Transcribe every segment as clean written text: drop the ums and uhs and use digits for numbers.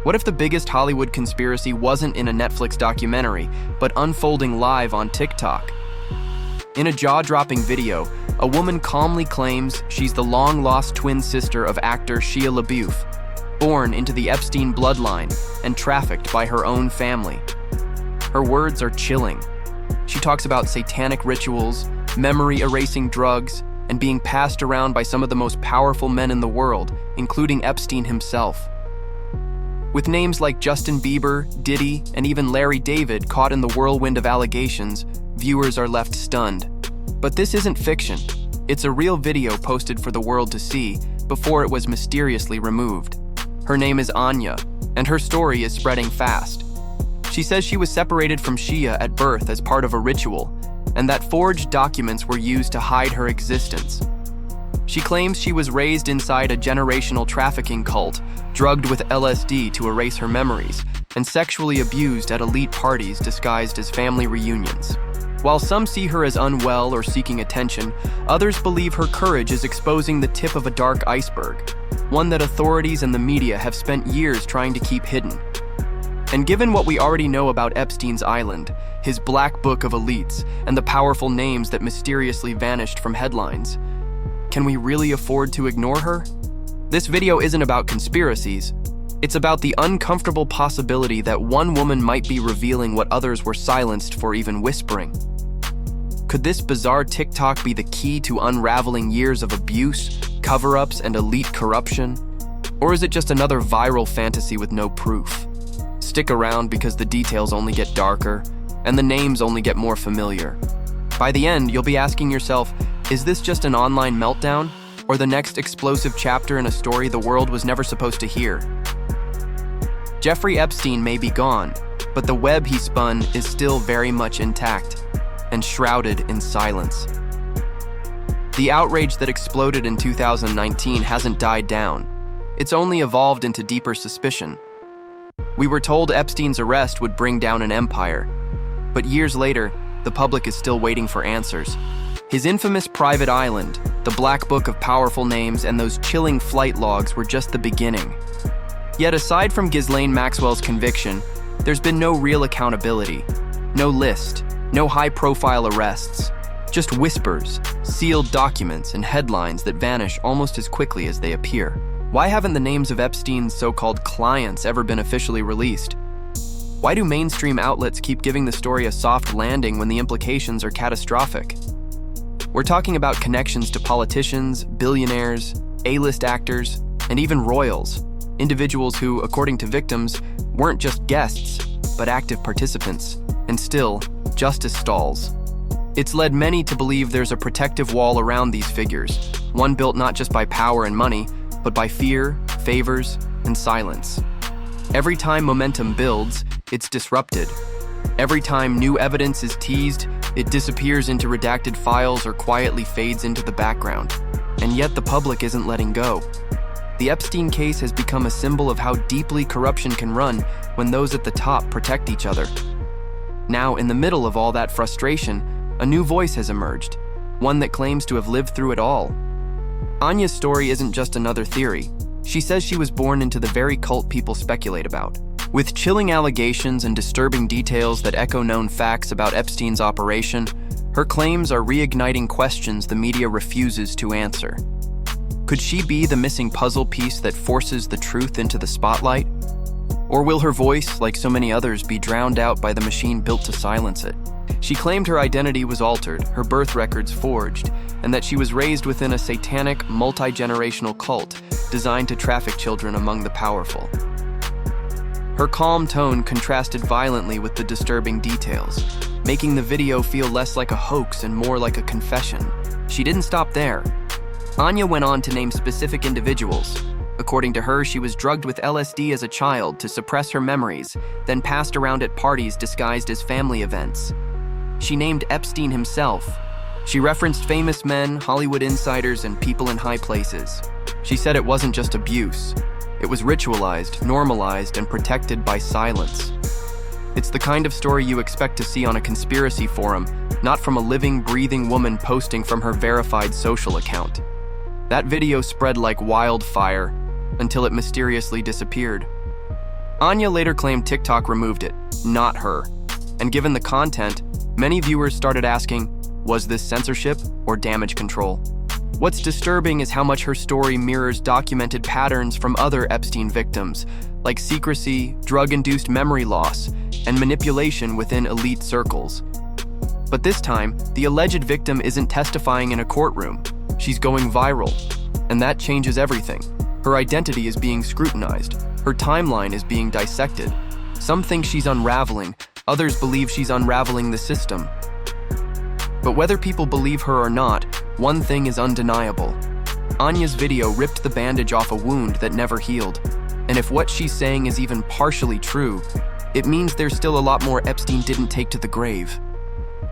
What if the biggest Hollywood conspiracy wasn't in a Netflix documentary, but unfolding live on TikTok? In a jaw-dropping video, a woman calmly claims she's the long-lost twin sister of actor Shia LaBeouf, born into the Epstein bloodline and trafficked by her own family. Her words are chilling. She talks about satanic rituals, memory-erasing drugs, and being passed around by some of the most powerful men in the world, including Epstein himself. With names like Justin Bieber, Diddy, and even Larry David caught in the whirlwind of allegations, viewers are left stunned. But this isn't fiction. It's a real video posted for the world to see before it was mysteriously removed. Her name is Anya, and her story is spreading fast. She says she was separated from Shia at birth as part of a ritual, and that forged documents were used to hide her existence. She claims she was raised inside a generational trafficking cult, drugged with LSD to erase her memories, and sexually abused at elite parties disguised as family reunions. While some see her as unwell or seeking attention, others believe her courage is exposing the tip of a dark iceberg, one that authorities and the media have spent years trying to keep hidden. And given what we already know about Epstein's island, his black book of elites, and the powerful names that mysteriously vanished from headlines, can we really afford to ignore her? This video isn't about conspiracies. It's about the uncomfortable possibility that one woman might be revealing what others were silenced for even whispering. Could this bizarre TikTok be the key to unraveling years of abuse, cover-ups, and elite corruption? Or is it just another viral fantasy with no proof? Stick around because the details only get darker, and the names only get more familiar. By the end, you'll be asking yourself, is this just an online meltdown, or the next explosive chapter in a story the world was never supposed to hear? Jeffrey Epstein may be gone, but the web he spun is still very much intact and shrouded in silence. The outrage that exploded in 2019 hasn't died down. It's only evolved into deeper suspicion. We were told Epstein's arrest would bring down an empire, but years later, the public is still waiting for answers. His infamous private island, the black book of powerful names, and those chilling flight logs were just the beginning. Yet aside from Ghislaine Maxwell's conviction, there's been no real accountability, no list, no high-profile arrests, just whispers, sealed documents, and headlines that vanish almost as quickly as they appear. Why haven't the names of Epstein's so-called clients ever been officially released? Why do mainstream outlets keep giving the story a soft landing when the implications are catastrophic? We're talking about connections to politicians, billionaires, A-list actors, and even royals, individuals who, according to victims, weren't just guests, but active participants. And still, justice stalls. It's led many to believe there's a protective wall around these figures, one built not just by power and money, but by fear, favors, and silence. Every time momentum builds, it's disrupted. Every time new evidence is teased, it disappears into redacted files or quietly fades into the background. And yet the public isn't letting go. The Epstein case has become a symbol of how deeply corruption can run when those at the top protect each other. Now, in the middle of all that frustration, a new voice has emerged, one that claims to have lived through it all. Anya's story isn't just another theory. She says she was born into the very cult people speculate about. With chilling allegations and disturbing details that echo known facts about Epstein's operation, her claims are reigniting questions the media refuses to answer. Could she be the missing puzzle piece that forces the truth into the spotlight? Or will her voice, like so many others, be drowned out by the machine built to silence it? She claimed her identity was altered, her birth records forged, and that she was raised within a satanic, multi-generational cult designed to traffic children among the powerful. Her calm tone contrasted violently with the disturbing details, making the video feel less like a hoax and more like a confession. She didn't stop there. Anya went on to name specific individuals. According to her, she was drugged with LSD as a child to suppress her memories, then passed around at parties disguised as family events. She named Epstein himself. She referenced famous men, Hollywood insiders, and people in high places. She said it wasn't just abuse. It was ritualized, normalized, and protected by silence. It's the kind of story you expect to see on a conspiracy forum, not from a living, breathing woman posting from her verified social account. That video spread like wildfire until it mysteriously disappeared. Anya later claimed TikTok removed it, not her. And given the content, many viewers started asking, was this censorship or damage control? What's disturbing is how much her story mirrors documented patterns from other Epstein victims, like secrecy, drug-induced memory loss, and manipulation within elite circles. But this time, the alleged victim isn't testifying in a courtroom. She's going viral, and that changes everything. Her identity is being scrutinized. Her timeline is being dissected. Some think she's unraveling, others believe she's unraveling the system. But whether people believe her or not, one thing is undeniable. Anya's video ripped the bandage off a wound that never healed. And if what she's saying is even partially true, it means there's still a lot more Epstein didn't take to the grave.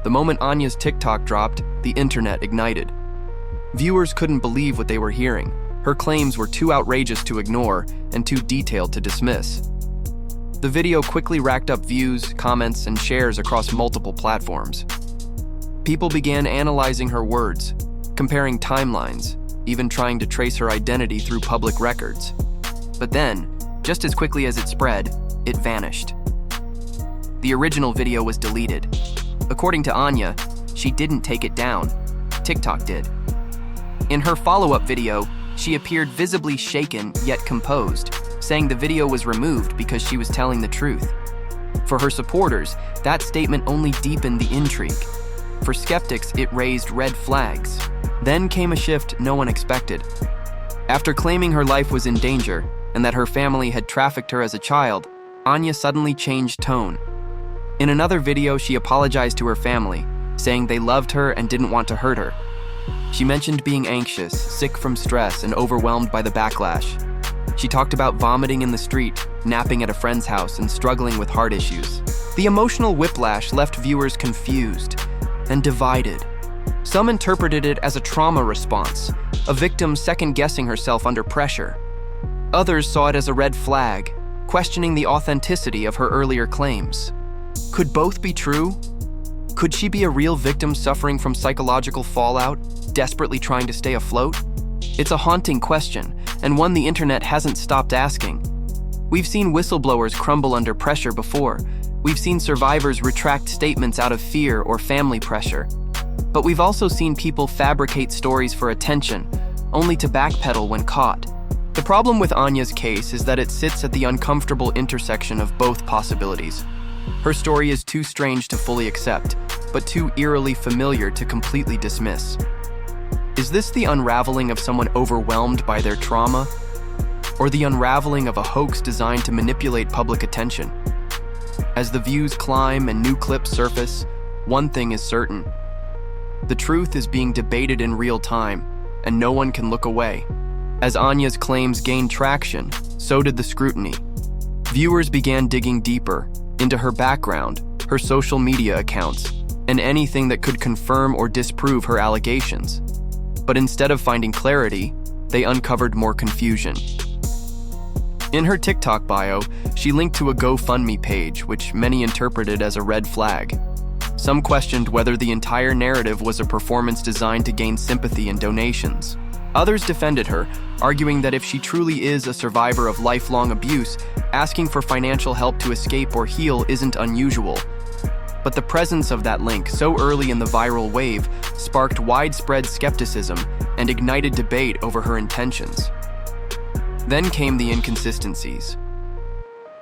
The moment Anya's TikTok dropped, the internet ignited. Viewers couldn't believe what they were hearing. Her claims were too outrageous to ignore and too detailed to dismiss. The video quickly racked up views, comments, and shares across multiple platforms. People began analyzing her words, comparing timelines, even trying to trace her identity through public records. But then, just as quickly as it spread, it vanished. The original video was deleted. According to Anya, she didn't take it down. TikTok did. In her follow-up video, she appeared visibly shaken yet composed, saying the video was removed because she was telling the truth. For her supporters, that statement only deepened the intrigue. For skeptics, it raised red flags. Then came a shift no one expected. After claiming her life was in danger and that her family had trafficked her as a child, Anya suddenly changed tone. In another video, she apologized to her family, saying they loved her and didn't want to hurt her. She mentioned being anxious, sick from stress, and overwhelmed by the backlash. She talked about vomiting in the street, napping at a friend's house, and struggling with heart issues. The emotional whiplash left viewers confused and divided. Some interpreted it as a trauma response, a victim second-guessing herself under pressure. Others saw it as a red flag, questioning the authenticity of her earlier claims. Could both be true? Could she be a real victim suffering from psychological fallout, desperately trying to stay afloat? It's a haunting question, and one the internet hasn't stopped asking. We've seen whistleblowers crumble under pressure before. We've seen survivors retract statements out of fear or family pressure. But we've also seen people fabricate stories for attention, only to backpedal when caught. The problem with Anya's case is that it sits at the uncomfortable intersection of both possibilities. Her story is too strange to fully accept, but too eerily familiar to completely dismiss. Is this the unraveling of someone overwhelmed by their trauma? Or the unraveling of a hoax designed to manipulate public attention? As the views climb and new clips surface, one thing is certain. The truth is being debated in real time, and no one can look away. As Anya's claims gained traction, so did the scrutiny. Viewers began digging deeper into her background, her social media accounts, and anything that could confirm or disprove her allegations. But instead of finding clarity, they uncovered more confusion. In her TikTok bio, she linked to a GoFundMe page, which many interpreted as a red flag. Some questioned whether the entire narrative was a performance designed to gain sympathy and donations. Others defended her, arguing that if she truly is a survivor of lifelong abuse, asking for financial help to escape or heal isn't unusual. But the presence of that link so early in the viral wave sparked widespread skepticism and ignited debate over her intentions. Then came the inconsistencies.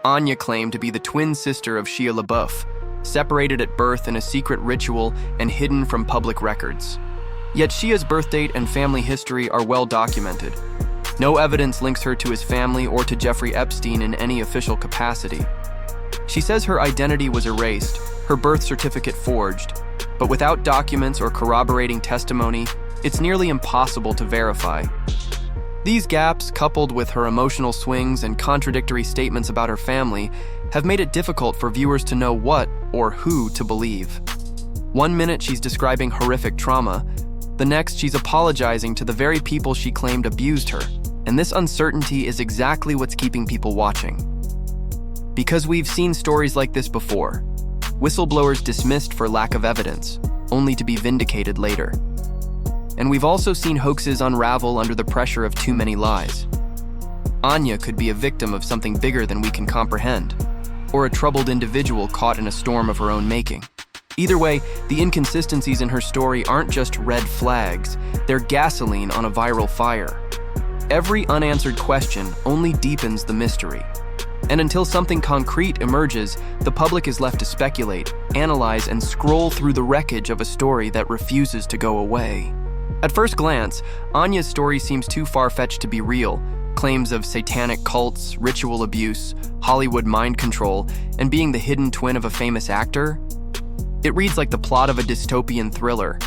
Anya claimed to be the twin sister of Shia LaBeouf, separated at birth in a secret ritual and hidden from public records. Yet Shia's birth date and family history are well documented. No evidence links her to his family or to Jeffrey Epstein in any official capacity. She says her identity was erased, her birth certificate forged, but without documents or corroborating testimony, it's nearly impossible to verify. These gaps, coupled with her emotional swings and contradictory statements about her family, have made it difficult for viewers to know what or who to believe. One minute she's describing horrific trauma, the next she's apologizing to the very people she claimed abused her, and this uncertainty is exactly what's keeping people watching. Because we've seen stories like this before, whistleblowers dismissed for lack of evidence, only to be vindicated later. And we've also seen hoaxes unravel under the pressure of too many lies. Anya could be a victim of something bigger than we can comprehend, or a troubled individual caught in a storm of her own making. Either way, the inconsistencies in her story aren't just red flags, they're gasoline on a viral fire. Every unanswered question only deepens the mystery. And until something concrete emerges, the public is left to speculate, analyze, and scroll through the wreckage of a story that refuses to go away. At first glance, Anya's story seems too far-fetched to be real. Claims of satanic cults, ritual abuse, Hollywood mind control, and being the hidden twin of a famous actor. It reads like the plot of a dystopian thriller.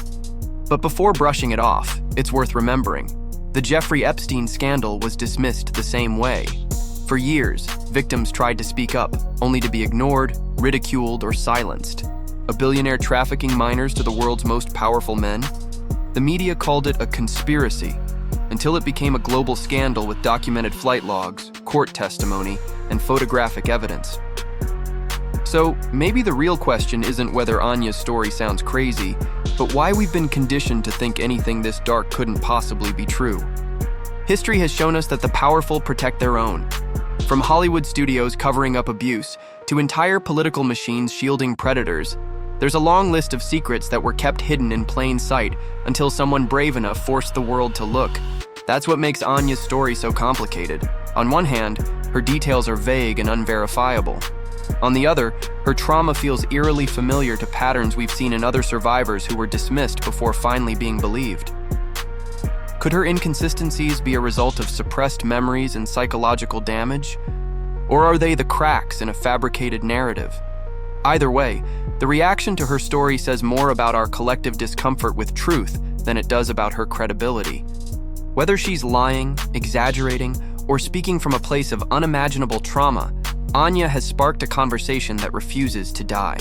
But before brushing it off, it's worth remembering. The Jeffrey Epstein scandal was dismissed the same way. For years, victims tried to speak up, only to be ignored, ridiculed, or silenced. A billionaire trafficking minors to the world's most powerful men? The media called it a conspiracy, until it became a global scandal with documented flight logs, court testimony, and photographic evidence. So, maybe the real question isn't whether Anya's story sounds crazy, but why we've been conditioned to think anything this dark couldn't possibly be true. History has shown us that the powerful protect their own. From Hollywood studios covering up abuse to entire political machines shielding predators, there's a long list of secrets that were kept hidden in plain sight until someone brave enough forced the world to look. That's what makes Anya's story so complicated. On one hand, her details are vague and unverifiable. On the other, her trauma feels eerily familiar to patterns we've seen in other survivors who were dismissed before finally being believed. Could her inconsistencies be a result of suppressed memories and psychological damage? Or are they the cracks in a fabricated narrative? Either way, the reaction to her story says more about our collective discomfort with truth than it does about her credibility. Whether she's lying, exaggerating, or speaking from a place of unimaginable trauma, Anya has sparked a conversation that refuses to die.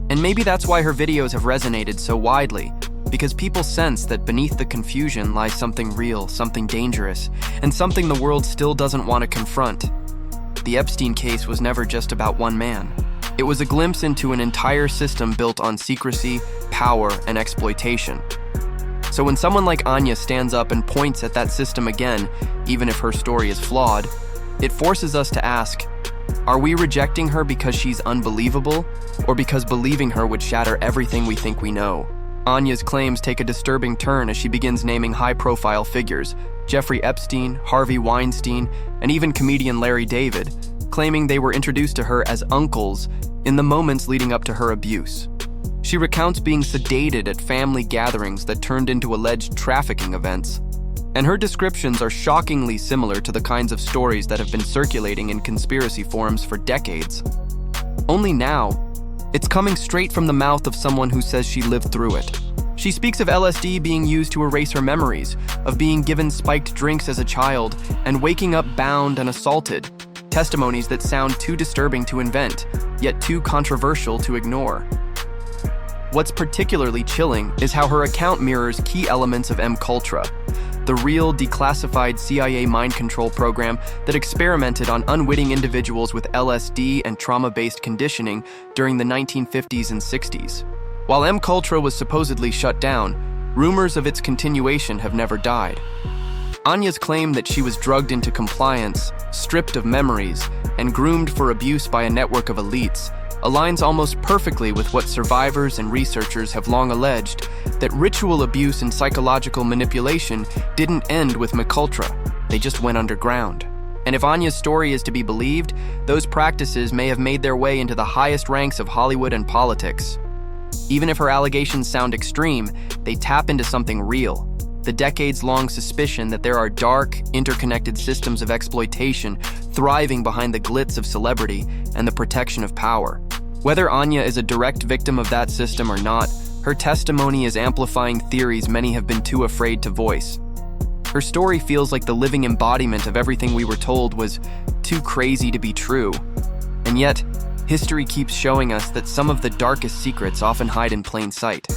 And maybe that's why her videos have resonated so widely, because people sense that beneath the confusion lies something real, something dangerous, and something the world still doesn't want to confront. The Epstein case was never just about one man. It was a glimpse into an entire system built on secrecy, power, and exploitation. So when someone like Anya stands up and points at that system again, even if her story is flawed, it forces us to ask, are we rejecting her because she's unbelievable, or because believing her would shatter everything we think we know? Anya's claims take a disturbing turn as she begins naming high-profile figures, Jeffrey Epstein, Harvey Weinstein, and even comedian Larry David, claiming they were introduced to her as uncles in the moments leading up to her abuse. She recounts being sedated at family gatherings that turned into alleged trafficking events, and her descriptions are shockingly similar to the kinds of stories that have been circulating in conspiracy forums for decades. Only now, it's coming straight from the mouth of someone who says she lived through it. She speaks of LSD being used to erase her memories, of being given spiked drinks as a child, and waking up bound and assaulted. Testimonies that sound too disturbing to invent, yet too controversial to ignore. What's particularly chilling is how her account mirrors key elements of MKUltra, the real declassified CIA mind control program that experimented on unwitting individuals with LSD and trauma-based conditioning during the 1950s and 60s. While MKUltra was supposedly shut down, rumors of its continuation have never died. Anya's claim that she was drugged into compliance, stripped of memories, and groomed for abuse by a network of elites aligns almost perfectly with what survivors and researchers have long alleged, that ritual abuse and psychological manipulation didn't end with MKUltra, they just went underground. And if Anya's story is to be believed, those practices may have made their way into the highest ranks of Hollywood and politics. Even if her allegations sound extreme, they tap into something real. The decades-long suspicion that there are dark, interconnected systems of exploitation thriving behind the glitz of celebrity and the protection of power. Whether Anya is a direct victim of that system or not, her testimony is amplifying theories many have been too afraid to voice. Her story feels like the living embodiment of everything we were told was too crazy to be true. And yet, history keeps showing us that some of the darkest secrets often hide in plain sight.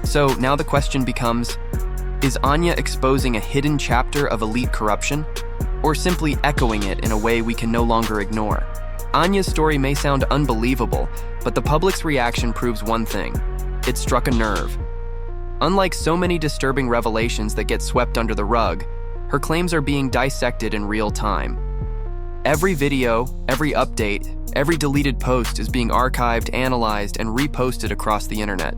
So now the question becomes, is Anya exposing a hidden chapter of elite corruption, or simply echoing it in a way we can no longer ignore? Anya's story may sound unbelievable, but the public's reaction proves one thing: it struck a nerve. Unlike so many disturbing revelations that get swept under the rug, her claims are being dissected in real time. Every video, every update, every deleted post is being archived, analyzed, and reposted across the internet.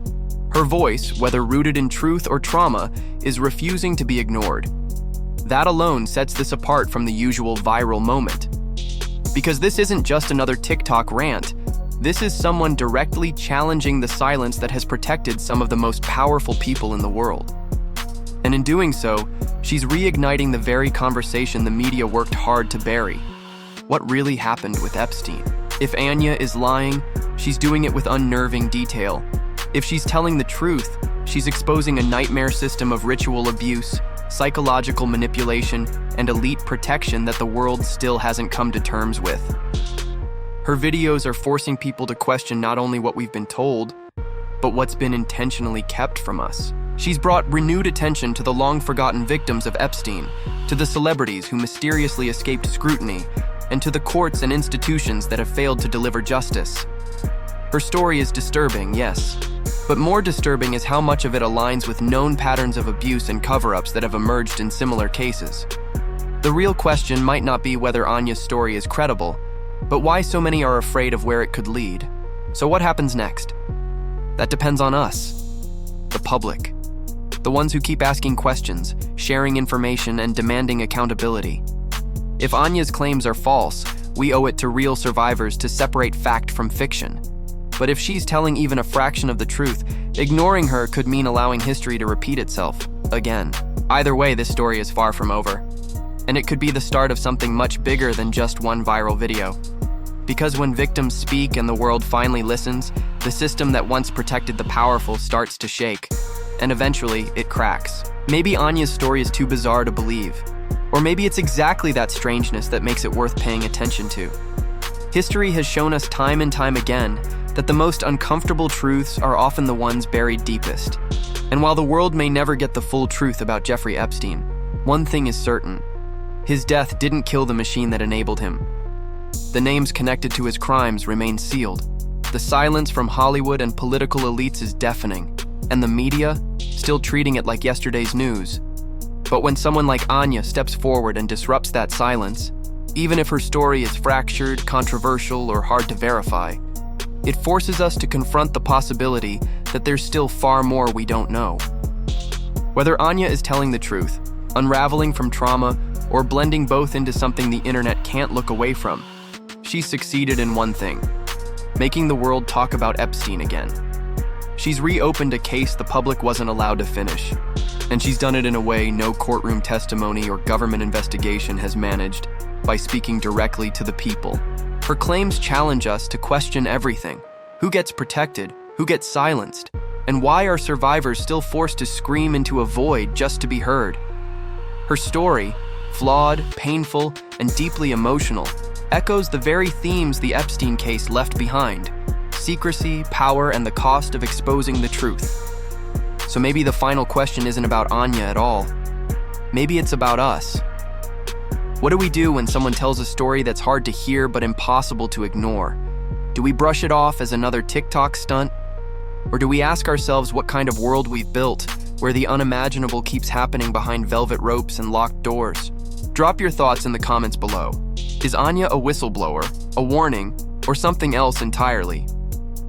Her voice, whether rooted in truth or trauma, is refusing to be ignored. That alone sets this apart from the usual viral moment. Because this isn't just another TikTok rant, this is someone directly challenging the silence that has protected some of the most powerful people in the world. And in doing so, she's reigniting the very conversation the media worked hard to bury. What really happened with Epstein? If Anya is lying, she's doing it with unnerving detail. If she's telling the truth, she's exposing a nightmare system of ritual abuse, psychological manipulation, and elite protection that the world still hasn't come to terms with. Her videos are forcing people to question not only what we've been told, but what's been intentionally kept from us. She's brought renewed attention to the long-forgotten victims of Epstein, to the celebrities who mysteriously escaped scrutiny, and to the courts and institutions that have failed to deliver justice. Her story is disturbing, yes, but more disturbing is how much of it aligns with known patterns of abuse and cover-ups that have emerged in similar cases. The real question might not be whether Anya's story is credible, but why so many are afraid of where it could lead. So what happens next? That depends on us, the public, the ones who keep asking questions, sharing information, and demanding accountability. If Anya's claims are false, we owe it to real survivors to separate fact from fiction. But if she's telling even a fraction of the truth, ignoring her could mean allowing history to repeat itself again. Either way, this story is far from over. And it could be the start of something much bigger than just one viral video. Because when victims speak and the world finally listens, the system that once protected the powerful starts to shake. And eventually, it cracks. Maybe Anya's story is too bizarre to believe. Or maybe it's exactly that strangeness that makes it worth paying attention to. History has shown us time and time again that the most uncomfortable truths are often the ones buried deepest. And while the world may never get the full truth about Jeffrey Epstein, one thing is certain. His death didn't kill the machine that enabled him. The names connected to his crimes remain sealed. The silence from Hollywood and political elites is deafening, and the media, still treating it like yesterday's news. But when someone like Anya steps forward and disrupts that silence, even if her story is fractured, controversial, or hard to verify, it forces us to confront the possibility that there's still far more we don't know. Whether Anya is telling the truth, unraveling from trauma, or blending both into something the internet can't look away from, she's succeeded in one thing: making the world talk about Epstein again. She's reopened a case the public wasn't allowed to finish, and she's done it in a way no courtroom testimony or government investigation has managed, by speaking directly to the people. Her claims challenge us to question everything. Who gets protected? Who gets silenced? And why are survivors still forced to scream into a void just to be heard? Her story, flawed, painful, and deeply emotional, echoes the very themes the Epstein case left behind: secrecy, power, and the cost of exposing the truth. So maybe the final question isn't about Anya at all. Maybe it's about us. What do we do when someone tells a story that's hard to hear but impossible to ignore? Do we brush it off as another TikTok stunt? Or do we ask ourselves what kind of world we've built, where the unimaginable keeps happening behind velvet ropes and locked doors? Drop your thoughts in the comments below. Is Anya a whistleblower, a warning, or something else entirely?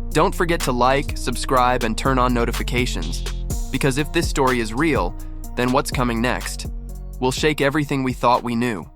Don't forget to like, subscribe, and turn on notifications, because if this story is real, then what's coming next? We'll shake everything we thought we knew.